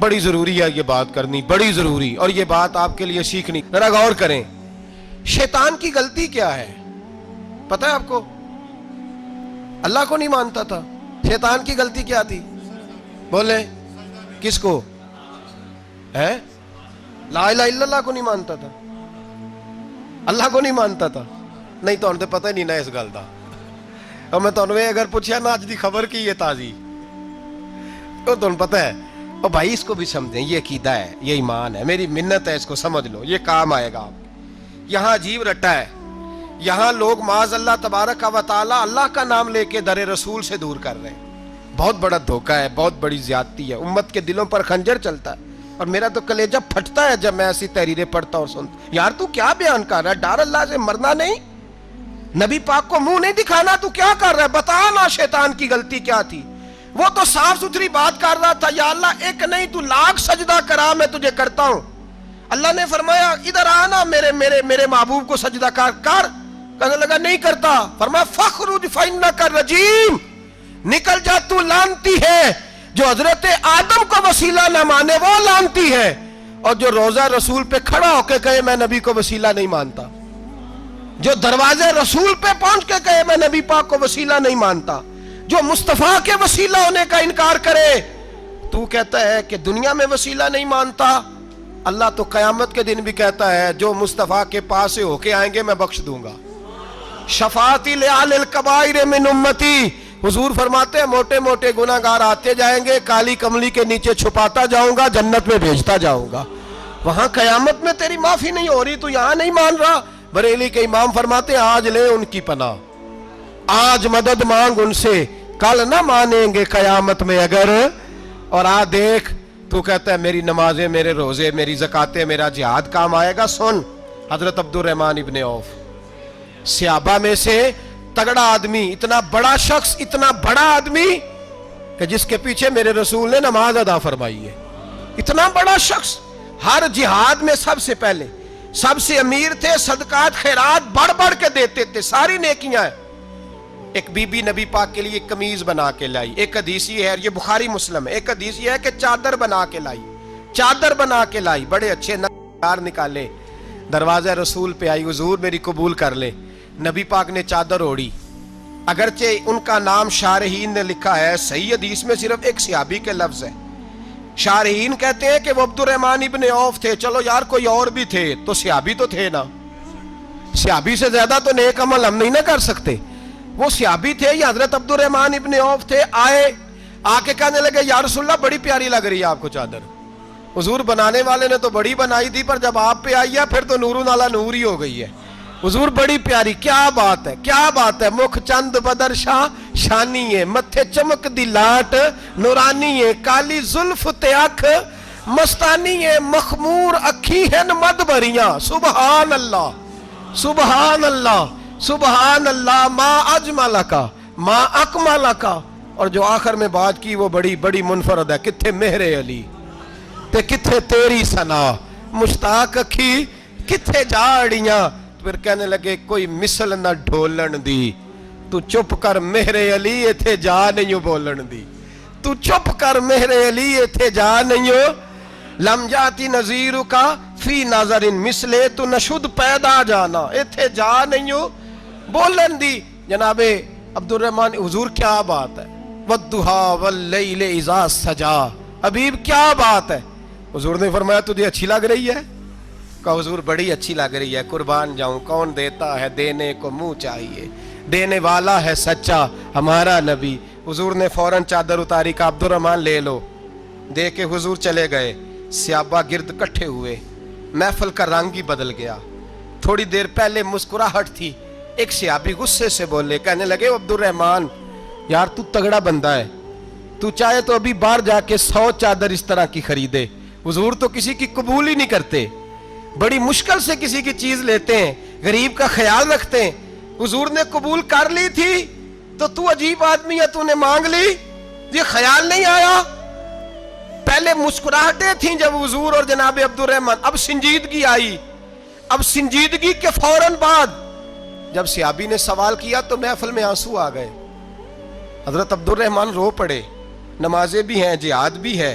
بڑی ضروری ہے یہ بات کرنی، بڑی ضروری، اور یہ بات آپ کے لیے سیکھنی. ذرا غور کریں، شیطان کی غلطی کیا ہے پتہ ہے آپ کو؟ اللہ کو نہیں مانتا تھا. شیطان کی غلطی کیا تھی؟ بولیں کس کو؟ ہے لا الہ الا اللہ کو نہیں مانتا تھا، اللہ کو نہیں مانتا تھا. نہیں تو انہیں پتہ ہی نہیں نہ اس گل دا. اور میں تو اگر پوچھا نا اج دی خبر کی یہ تازی تو تمہیں پتہ ہے. اور بھائی اس کو بھی سمجھیں، یہ عقیدہ ہے، یہ ایمان ہے، میری منت ہے، اس کو سمجھ لو، یہ کام آئے گا. یہاں عجیب رٹا ہے، یہاں لوگ معاذ اللہ تبارک و تعالی اللہ کا نام لے کے در رسول سے دور کر رہے ہیں. بہت بڑا دھوکہ ہے، بہت بڑی زیادتی ہے. امت کے دلوں پر خنجر چلتا ہے، اور میرا تو کلیجہ پھٹتا ہے جب میں ایسی تحریریں پڑھتا اور سنتا. یار تو کیا بیان کر رہا ہے؟ ڈر اللہ سے مرنا نہیں، نبی پاک کو منہ نہیں دکھانا، تو کیا کر رہا ہے؟ بتا نا شیطان کی غلطی کیا تھی. وہ تو صاف ستھری بات کر رہا تھا، یا اللہ ایک نہیں تو لاکھ سجدہ کرا میں تجھے کرتا ہوں. اللہ نے فرمایا ادھر آنا، میرے محبوب کو سجدہ کر. کہنے لگا نہیں کرتا. فرمایا فخرج فإنک رجیم، نکل جا تو لعنتی ہے. جو حضرت آدم کو وسیلہ نہ مانے وہ لعنتی ہے، اور جو روضہ رسول پہ کھڑا ہو کے کہے میں نبی کو وسیلہ نہیں مانتا، جو دروازے رسول پہ پہنچ کے کہے میں نبی پاک کو وسیلہ نہیں مانتا، جو مصطفیٰ کے وسیلہ ہونے کا انکار کرے. تو کہتا ہے کہ دنیا میں وسیلہ نہیں مانتا. اللہ تو قیامت کے دن بھی کہتا ہے جو مصطفیٰ کے پاس سے ہو کے آئیں گے میں بخش دوں گا. شفاعتی لأہل الکبائر من امتی، حضور فرماتے ہیں موٹے موٹے گناہ گار آتے جائیں گے، کالی کملی کے نیچے چھپاتا جاؤں گا، جنت میں بھیجتا جاؤں گا. وہاں قیامت میں تیری معافی نہیں ہو رہی، تو یہاں نہیں مان رہا. بریلی کے امام فرماتے ہیں آج لے ان کی پناہ، آج مدد مانگ ان سے، کل نہ مانیں گے قیامت میں اگر. اور دیکھ تو کہتا ہے میری نمازیں، میرے روزے، میری زکاتیں، میرا جہاد کام آئے گا. سن حضرت عبد الرحمن ابن عوف صحابہ میں سے تگڑا آدمی، اتنا بڑا شخص، اتنا بڑا آدمی کہ جس کے پیچھے میرے رسول نے نماز ادا فرمائی ہے. اتنا بڑا شخص ہر جہاد میں سب سے پہلے، سب سے امیر تھے، صدقات خیرات بڑھ بڑھ کے دیتے تھے، ساری نیکیاں ہیں. ایک بی بی نبی پاک کے لیے قمیض بنا کے لائی. ایک حدیث یہ ہے، یہ بخاری مسلم ہے، ایک حدیث یہ ہے کہ چادر بنا کے لائی، چادر بنا کے لائی، بڑے اچھے نقار نکالے، دروازہ رسول پہ آئی، حضور میری قبول کر لے. نبی پاک نے چادر اوڑی. اگرچہ ان کا نام شارحین نے لکھا ہے، صحیح حدیث میں صرف ایک صحابی کے لفظ ہے. شارحین کہتے ہیں کہ وہ عبد الرحمن ابن عوف تھے. چلو یار کوئی اور بھی تھے تو صحابی تو تھے نا، صحابی سے زیادہ تو نیک عمل ہم نہیں نہ کر سکتے. وہ صحابی تھے، یہ حضرت عبد الرحمن ابن عوف تھے. آئے، آ کے کہنے لگے یا رسول اللہ بڑی پیاری لگ رہی ہے آپ کو چادر. حضور بنانے والے نے تو بڑی بنائی تھی، پر جب آپ پہ آئی ہے پھر تو نورون علی نور ہی ہو گئی ہے. حضور بڑی پیاری، کیا بات ہے، کیا بات ہے. مکھ چند بدر شاہ شانی ہے، متھے چمک دی لاٹ نورانی ہے، کالی زلف تے اکھ مستانی ہے، مخمور اکھی ہن مد بھریاں. سبحان اللہ، سبحان اللہ، سبحان اللہ. ما اجملکا ما اکملکا. اور جو آخر میں بات کی وہ بڑی بڑی منفرد ہے، کتھے مہر علی تے کتھے تیری ثنا، مشتاق اکھی کتھے جاڑیاں. پھر کہنے لگے کوئی مثل نہ ڈھولن دی، تو چپ کر مہر علی ایتھے جا نہیں بولن دی. تو چپ کر مہر علی ایتھے جا نہیں. لم جاتی نظیر کا فی نظر مثلے، تو نشد پیدا جانا ایتھے جا نہیں بولن دی. جناب عبد الرحمن، حضور کیا بات ہے، والضحیٰ واللیل اذا سجا. حبیب کیا بات ہے. حضور نے فرمایا تجھے اچھی لگ رہی ہے؟ کہا حضور بڑی اچھی لگ رہی ہے، قربان جاؤں. کون دیتا ہے دینے کو منہ چاہیے، دینے والا ہے سچا ہمارا نبی. حضور نے فوراً چادر اتاری، کہا عبد الرحمن لے لو. دے کے حضور چلے گئے. صحابہ گرد کٹھے ہوئے، محفل کا رنگ ہی بدل گیا. تھوڑی دیر پہلے مسکراہٹ تھی. ایک صحابی غصے سے بولے، کہنے لگے عبد الرحمن یار تو تگڑا بندہ ہے، تو چاہے تو ابھی باہر جا کے 100 چادر اس طرح کی خریدے. حضور تو کسی کی قبول ہی نہیں کرتے، بڑی مشکل سے کسی کی چیز لیتے ہیں، غریب کا خیال رکھتے ہیں. حضور نے قبول کر لی تھی تو عجیب آدمی ہے، تو نے مانگ لی، یہ خیال نہیں آیا. پہلے مسکراہٹیں تھیں جب حضور اور جناب عبد الرحمن، اب سنجیدگی آئی. اب سنجیدگی کے فوراً بعد جب صحابی نے سوال کیا تو محفل میں آنسو آ گئے. حضرت عبد الرحمن رو پڑے. نمازیں بھی ہیں، جہاد بھی ہے،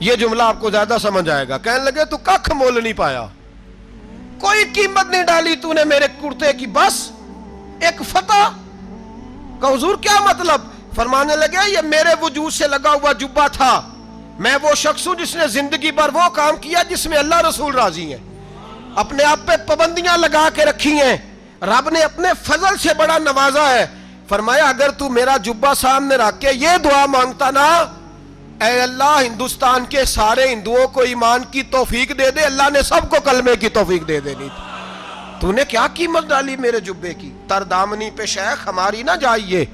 یہ جملہ آپ کو زیادہ سمجھ آئے گا. کہنے لگے تو ککھ مول نہیں پایا, کوئی قیمت نہیں ڈالی تو نے میرے کرتے کی, بس ایک فتح. کہ حضور کیا مطلب؟ فرمانے لگے یہ میرے وجود سے لگا ہوا جبہ تھا, میں وہ شخص ہوں جس نے زندگی بھر وہ کام کیا جس میں اللہ رسول راضی ہیں, اپنے آپ پہ پابندیاں لگا کے رکھی ہیں, رب نے اپنے فضل سے بڑا نوازا ہے. فرمایا اگر تو میرا جبہ سامنے رکھ کے یہ دعا مانگتا نا, اے اللہ ہندوستان کے سارے ہندوؤں کو ایمان کی توفیق دے دے, اللہ نے سب کو کلمے کی توفیق دے دینی تھی. تو نے کیا قیمت ڈالی میرے جبے کی؟ تر دامنی پہ شیخ ہماری نہ جائیے,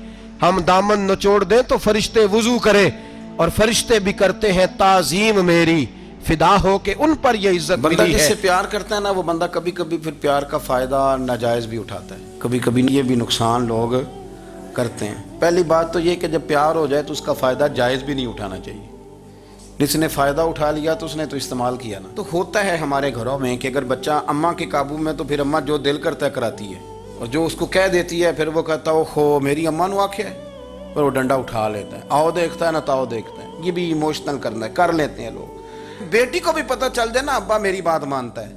ہم دامن نچوڑ دیں تو فرشتے وضو کریں, اور فرشتے بھی کرتے ہیں تعظیم میری, فدا ہو کے ان پر یہ عزت ملی ہے. بندہ جس سے پیار کرتا ہے نا, وہ بندہ کبھی کبھی پھر پیار کا فائدہ ناجائز بھی اٹھاتا ہے, کبھی کبھی یہ بھی نقصان لوگ کرتے ہیں. پہلی بات تو یہ کہ جب پیار ہو جائے تو اس کا فائدہ جائز بھی نہیں اٹھانا چاہیے. جس نے فائدہ اٹھا لیا تو اس نے تو استعمال کیا نا. تو ہوتا ہے ہمارے گھروں میں کہ اگر بچہ اماں کے قابو میں تو پھر اماں جو دل کرتا ہے کراتی ہے, اور جو اس کو کہہ دیتی ہے پھر وہ کہتا ہے اوہو میری اماں نے آکھیا ہے, اور وہ ڈنڈا اٹھا لیتا ہے. آؤ دیکھتا ہے نہ تاؤ دیکھتا ہے. یہ بھی ایموشنل کرنا ہے, کر لیتے ہیں لوگ. بیٹی کو بھی پتہ چل جائے نا ابا میری بات مانتا ہے,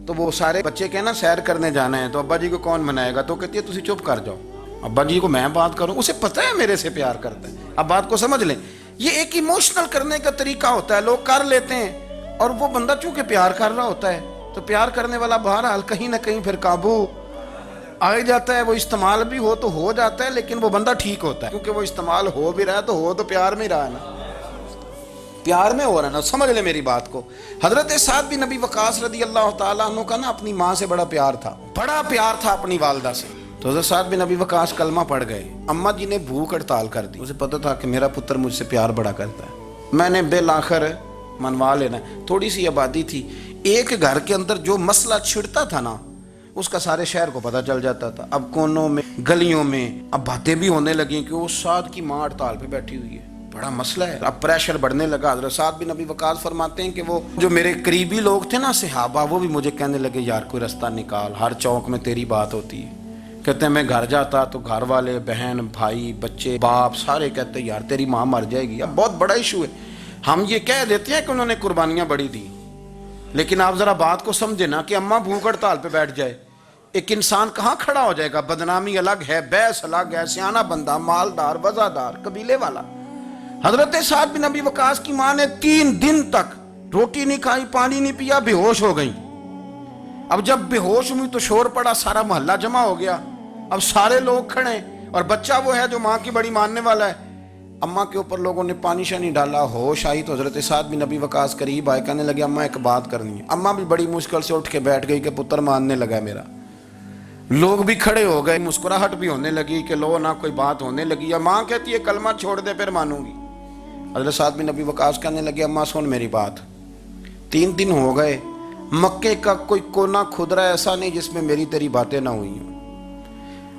تو وہ سارے بچے کہنا سیر کرنے جانا ہے, تو ابا جی کو کون منائے گا؟ تو کہتی ہے تسی چپ کر جاؤ, ابا جی کو میں بات کروں, اسے پتہ ہے میرے سے پیار کرتا ہے. اب بات کو سمجھ لیں, یہ ایک ایموشنل کرنے کا طریقہ ہوتا ہے, لوگ کر لیتے ہیں. اور وہ بندہ چونکہ پیار کر رہا ہوتا ہے تو پیار کرنے والا بہرحال کہیں نہ کہیں پھر قابو آ جاتا ہے. وہ استعمال بھی ہو تو ہو جاتا ہے, لیکن وہ بندہ ٹھیک ہوتا ہے, کیونکہ وہ استعمال ہو بھی رہا ہے تو ہو تو پیار میں ہی رہا ہے نا, پیار میں ہو رہا ہے نا. سمجھ لیں میری بات کو. حضرت سعد بن نبی وقاص رضی اللہ تعالیٰ عنہ کا نا اپنی ماں سے بڑا پیار تھا, بڑا پیار تھا اپنی والدہ سے. تو حضرت سعد بن نبی وقاص کلمہ پڑھ گئے, اماں جی نے بھوک ہڑتال کر دی. اسے پتہ تھا کہ میرا پتر مجھ سے پیار بڑا کرتا ہے, میں نے بالآخر منوا لینا. تھوڑی سی آبادی تھی, ایک گھر کے اندر جو مسئلہ چھڑتا تھا نا اس کا سارے شہر کو پتہ چل جاتا تھا. اب کونوں میں گلیوں میں اب باتیں بھی ہونے لگیں کہ وہ سعد کی ماں ہڑتال پہ بیٹھی ہوئی ہے, بڑا مسئلہ ہے. اب پریشر بڑھنے لگا. حضرت سعد بن نبی وقاص فرماتے ہیں کہ وہ جو میرے قریبی لوگ تھے نا صحابہ, وہ بھی مجھے کہنے لگے یار کوئی رستہ نکال, ہر چوک میں تیری بات ہوتی ہے. کہتے ہیں میں گھر جاتا تو گھر والے بہن بھائی بچے باپ سارے کہتے ہیں یار تیری ماں مر جائے گی. اب بہت بڑا ایشو ہے. ہم یہ کہہ دیتے ہیں کہ انہوں نے قربانیاں بڑی دی, لیکن آپ ذرا بات کو سمجھے نا کہ اماں بھوک ہڑتال پہ بیٹھ جائے, ایک انسان کہاں کھڑا ہو جائے گا؟ بدنامی الگ ہے, بحث الگ ہے, سیانہ بندہ مالدار وزادار قبیلے والا. حضرت سعد بن نبی وقاص کی ماں نے 3 دن تک روٹی نہیں کھائی, پانی نہیں پیا, بے ہوش ہو گئی. اب جب بے ہوش ہوئی تو شور پڑا, سارا محلہ جمع ہو گیا. اب سارے لوگ کھڑے, اور بچہ وہ ہے جو ماں کی بڑی ماننے والا ہے. اماں کے اوپر لوگوں نے پانی شانی ڈالا, ہوش آئی تو حضرت سعد بن نبی وقاص قریب آئے, کہنے لگے اماں ایک بات کرنی ہے. اماں بھی بڑی مشکل سے اٹھ کے بیٹھ گئی کہ پتر ماننے لگا ہے میرا. لوگ بھی کھڑے ہو گئے, مسکراہٹ بھی ہونے لگی کہ لو نہ کوئی بات ہونے لگی. یا ماں کہتی ہے کلمہ چھوڑ دے پھر مانوں گی. حضرت سعد بن نبی وقاص کہنے لگے اماں سن میری بات, 3 دن ہو گئے, مکے کا کوئی کونا کھدرا ایسا نہیں جس میں میری تیری باتیں نہ ہوئی ہوں,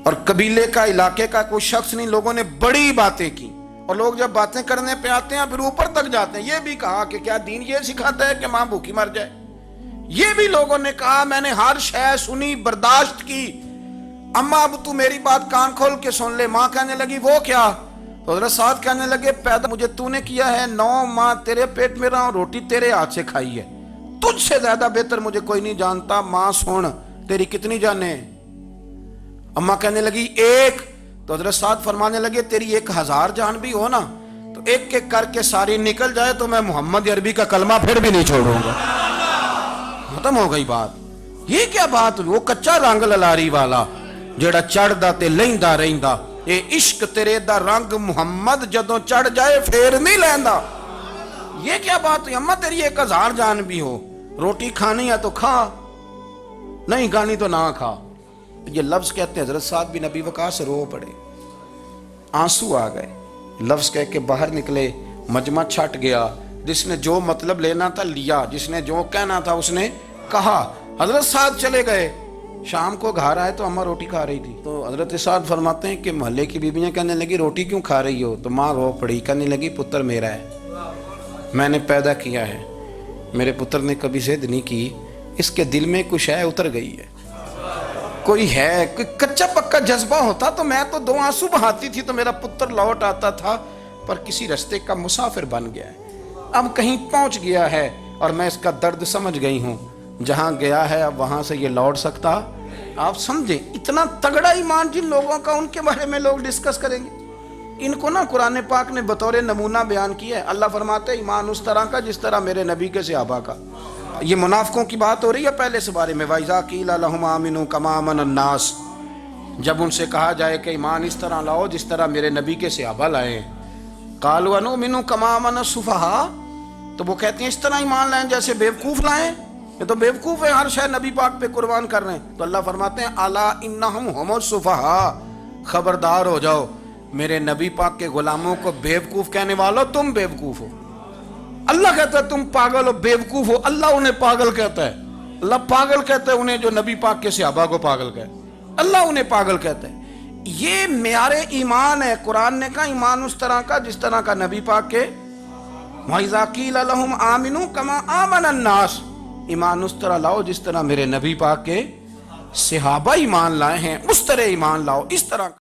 اور قبیلے کا علاقے کا کوئی شخص نہیں, لوگوں نے بڑی باتیں کی. اور لوگ جب باتیں کرنے پہ آتے ہیں پھر اوپر تک جاتے ہیں. یہ بھی کہا کہ کیا دین یہ سکھاتا ہے کہ ماں بھوکی مر جائے؟ یہ بھی لوگوں نے کہا میں نے ہر شے سنی برداشت کی, اماں اب تو میری بات کان کھول کے سن لے. ماں کہنے لگی وہ کیا؟ تو حضرت سعد کہنے لگے پیدا مجھے تو نے کیا ہے, 9 ماہ تیرے پیٹ میں رہا, روٹی تیرے ہاتھ سے کھائی ہے, تجھ سے زیادہ بہتر مجھے کوئی نہیں جانتا. ماں سن تیری کتنی جانیں؟ اماں کہنے لگی 1. تو حضرت سعد فرمانے لگے تیری 1000 جان بھی ہو نا تو ایک ایک کر کے ساری نکل جائے تو میں محمد عربی کا کلمہ پھر بھی نہیں چھوڑوں گا. ختم ہو گئی بات. یہ کیا بات؟ وہ کچا رنگ للاری والا جڑا چڑھدا تے لیندا رہندا, اے عشق تیرے دا رنگ محمد جدوں چڑھ جائے پھر نہیں لیندا. یہ کیا بات ہوئی؟ اماں تیری 1000 جان بھی ہو, روٹی کھانی ہے تو کھا, نہیں کھانی تو نہ کھا. یہ لفظ کہتے ہیں حضرت سعد بن نبی وقاص رو پڑے, آنسو آ گئے. لفظ کہہ کے باہر نکلے, مجمع چھٹ گیا. جس نے جو مطلب لینا تھا لیا, جس نے جو کہنا تھا اس نے کہا. حضرت سعد چلے گئے. شام کو گھر آئے تو اماں روٹی کھا رہی تھی. تو حضرت سعد فرماتے ہیں کہ محلے کی بیویاں کہنے لگی روٹی کیوں کھا رہی ہو؟ تو ماں رو پڑی, کہنے لگی پتر میرا ہے, میں نے پیدا کیا ہے, میرے پتر نے کبھی ضد نہیں کی, اس کے دل میں کچھ ہے اتر گئی ہے, کوئی ہے, کوئی کچا پکا جذبہ ہوتا تو میں تو 2 آنسو بہاتی تھی تو میرا پتر لوٹ آتا تھا, پر کسی رستے کا مسافر بن گیا ہے. اب کہیں پہنچ گیا ہے اور میں اس کا درد سمجھ گئی ہوں، جہاں گیا ہے اب وہاں سے یہ لوٹ سکتا۔ آپ سمجھیں اتنا تگڑا ایمان جن لوگوں کا، ان کے بارے میں لوگ ڈسکس کریں گے۔ ان کو نا قرآن پاک نے بطور نمونہ بیان کیا ہے۔ اللہ فرماتے ہیں ایمان اس طرح کا جس طرح میرے نبی کے صحابہ کا۔ یہ منافقوں کی بات ہو رہی ہے پہلے سے بارے میں، وَإِذَا قِيلَ لَهُمْ آمِنُوا كَمَا آمَنَ النَّاسُ، جب ان سے کہا جائے کہ ایمان اس طرح لاؤ جس طرح میرے نبی کے صحابہ لائے ہیں، قَالُوا أَنُؤْمِنُ كَمَا آمَنَ السُّفَهَاءُ، تو وہ کہتے ہیں اس طرح ایمان لائیں جیسے بیوقوف لائیں، یہ تو بیوقوف ہے، ہر شے نبی پاک پہ قربان کر رہے ہیں۔ تو اللہ فرماتے ہیں الا انہم هم السفہاء، خبردار ہو جاؤ میرے نبی پاک کے غلاموں کو بیوقوف کہنے والوں تم بیوقوف ہو۔ اللہ کہتا ہے تم پاگل ہو، بیوقوف ہو، اللہ انہیں پاگل کہتا ہے۔ اللہ پاگل کہتا ہے انہیں جو نبی پاک کے صحابہ کو پاگل کہتا ہے، اللہ انہیں پاگل کہتا ہے۔ یہ معیار ایمان ہے۔ قرآن نے کہا ایمان اس طرح کا جس طرح کا نبی پاک کے، وَإِذَا قِيلَ لَهُمْ آمِنُوا كَمَا آمَنَ النَّاسُ، ایمان اس طرح لاؤ جس طرح میرے نبی پاک کے صحابہ ایمان لائے ہیں، اس طرح ایمان لاؤ، اس طرح